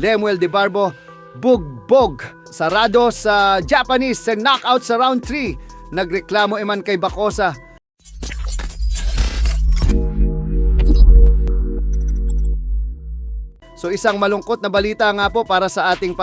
Lemuel De Barbo, bugbog. Sarado sa Japanese sa knockout sa round 3. Nagreklamo eman kay Bacosa. So isang malungkot na balita nga po para sa ating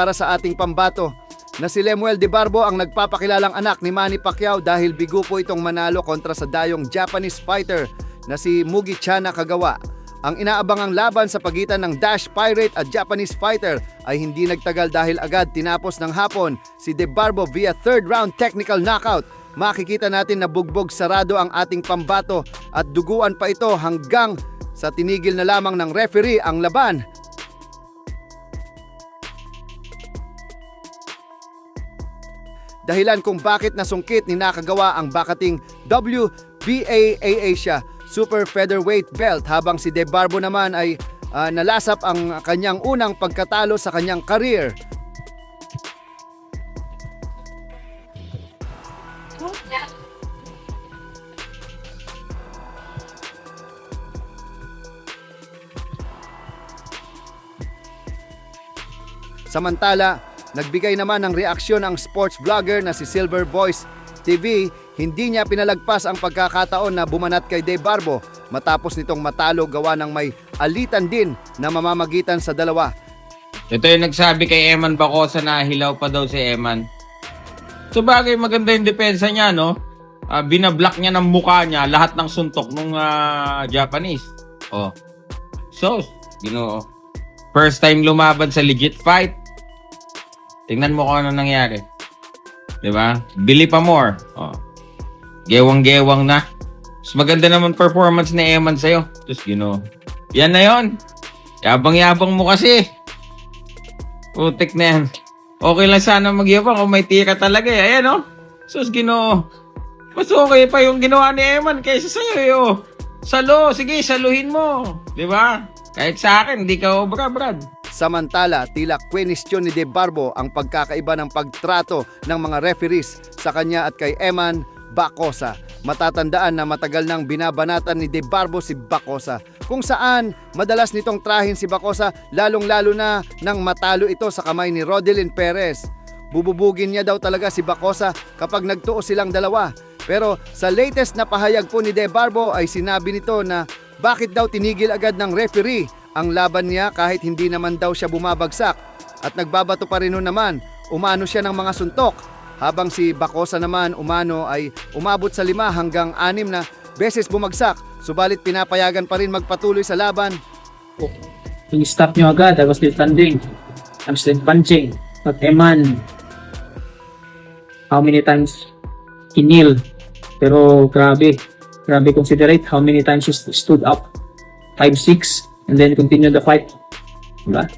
pambato na si Lemuel De Barbo ang nagpapakilalang anak ni Manny Pacquiao dahil bigo po itong manalo kontra sa dayong Japanese fighter na si Mugi Chan Nakagawa. Ang inaabangang laban sa pagitan ng Dash Pirate at Japanese fighter ay hindi nagtagal dahil agad tinapos ng hapon si De Barbo via third round technical knockout. Makikita natin na bugbog sarado ang ating pambato at duguan pa ito hanggang sa tinigil na lamang ng referee ang laban. Dahilan kung bakit nasungkit ni Nakagawa ang bakating WBA Asia Super Featherweight belt habang si De Barbo naman ay nalasap ang kanyang unang pagkatalo sa kanyang career. Samantala, nagbigay naman ng reaksyon ang sports vlogger na si Silver Voice TV. Hindi niya pinalagpas ang pagkakataon na bumanat kay De Barbo matapos nitong matalo gawa ng may alitan din na mamamagitan sa dalawa. Ito yung nagsabi kay Eman Bacosa na hilaw pa daw si Eman. So bagay maganda yung depensa niya, no? Binablock niya ng mukha niya lahat ng suntok ng Japanese. Oh. So, Ginoo. First time lumaban sa legit fight. Tingnan mo kung ano nangyari. Diba? Bili pa more. Oh. Gewang-gewang na. Mas maganda naman performance ni Eman sa'yo. Tapos, yan na yon. Yabang-yabang mo kasi. Putik na yan. Okay lang sana magyabang kung may tira talaga eh. Ayan oh. Sus, mas okay pa yung ginawa ni Eman kaysa sa'yo eh oh. Salo, sige, saluhin mo. Diba? Kahit sa akin, hindi ka obra, Brad. Samantala, tila kwenestyon ni De Barbo ang pagkakaiba ng pagtrato ng mga referees sa kanya at kay Eman Bacosa. Matatandaan na matagal nang binabanatan ni De Barbo si Bacosa, kung saan madalas nitong trahin si Bacosa lalong-lalo na nang matalo ito sa kamay ni Rodelin Perez. Bububugin niya daw talaga si Bacosa kapag nagtuo silang dalawa. Pero sa latest na pahayag po ni De Barbo ay sinabi nito na bakit daw tinigil agad ng referee ang laban niya kahit hindi naman daw siya bumabagsak, at nagbabato pa rin naman, umano siya ng mga suntok, habang si Bacosa naman umano ay umabot sa 5 hanggang 6 na beses bumagsak, subalit pinapayagan pa rin magpatuloy sa laban. Yung stop nyo agad, I was still standing, I'm still punching. But Eman, how many times he kneel, pero grabe considerate how many times he stood up, 5-6, and then continue the fight. Diba?